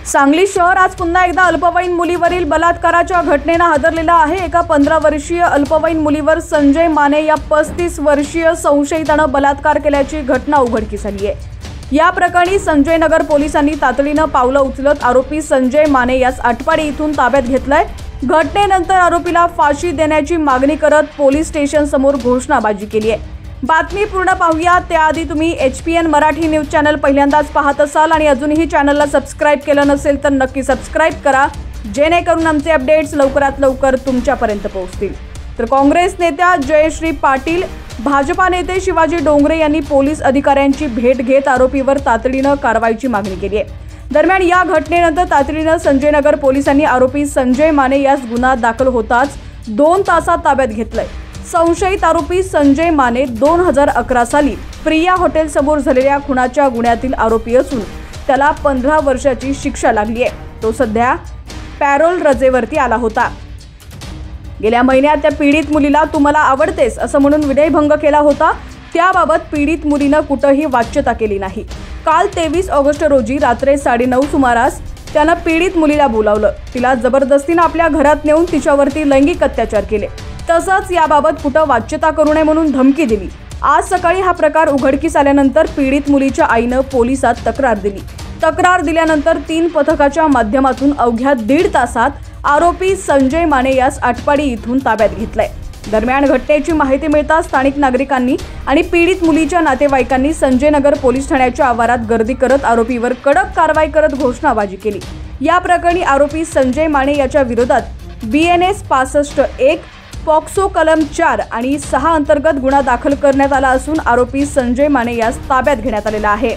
सांगली शहर आज पुन्हा एकदा अल्पवयीन मुलीवरील बलात्काराच्या घटनेने हादरलेला आहे। एका 15 वर्षीय अल्पवयीन मुलीवर संजय माने या 35 वर्षीय संशयिताने बलात्कार केल्याची घटना उघडकीस आली आहे। या प्रकरणी संजय नगर पोलिसांनी तातडीने पावलं उचलत आरोपी संजय माने यास आटपाडी इथून ताब्यात घेतलाय। घटनेनंतर आरोपीला फाशी देण्याची मागणी करत पोलीस स्टेशन समोर घोषणाबाजी केली आहे। बातमी पूर्ण पाहूया त्याआधी तुम्ही HPN मराठी न्यूज चॅनल पहिल्यांदाच पाहत असाल आणि अजूनही चॅनलला सबस्क्राइब केलं नसेल तर नक्की सबस्क्राइब करा, जेणेकरून आमचे अपडेट्स लवकरात लवकर तुमच्यापर्यंत पोहोचतील। तर काँग्रेस नेत्या जयश्री पाटील, भाजपा नेते शिवाजी डोंगरे यांनी पोलीस अधिकाऱ्यांची भेट घेत आरोपीवर तातडीने कारवाईची मागणी केली आहे। दरम्यान या घटनेनंतर तातडीने संजय नगर पोलिसांनी आरोपी संजय माने यास गुन्हा दाखल होताच 2 तासात ताब्यात घेतलंय। संशयित आरोपी संजय माने 2011 साली प्रिया हॉटेल समोर झालेल्या खुनाच्या गुन्ह्यातील आरोपी असून त्याला 15 वर्षाची शिक्षा लागली आहे। तो सध्या पॅरोल रजेवरती आला होता। गेल्या महिन्यात त्या पीडित मुलीला "तू मला आवडतेस" असं म्हणून विनयभंग केला होता। त्याबाबत पीडित मुलीनं कुठेही वाच्यता केली नाही। काल 23 ऑगस्ट रोजी रात्री 9:30 सुमारास त्यानं पीडित मुलीला बोलावलं, तिला जबरदस्तीने आपल्या घरात नेऊन तिच्यावरती लैंगिक अत्याचार केले, तसंच याबाबत कुठं वाच्यता करू नये म्हणून धमकी दिली। आज सकाळी हा प्रकार उघडकीस आल्यानंतर पीडित मुलीच्या आईनं पोलिसात तक्रार दिली। तक्रार दिल्यानंतर 3 पथकाच्या माध्यमातून अवघ्या 1.5 तासात आरोपी संजय माने यास आटपाडी इथून ताब्यात घेतलाय। दरम्यान घटनेची माहिती मिळताच स्थानिक नागरिकांनी आणि पीडित मुलीच्या नातेवाईकांनी संजय नगर पोलीस ठाण्याच्या आवारात गर्दी करत आरोपीवर कडक कारवाई करत घोषणाबाजी केली। या प्रकरणी आरोपी संजय माने याच्या विरोधात BNS 65(1), पॉक्सो कलम 4 आणि 6 अंतर्गत गुन्हा दाखल करण्यात आला असून आरोपी संजय माने यास ताब्यात घेण्यात आलेला आहे।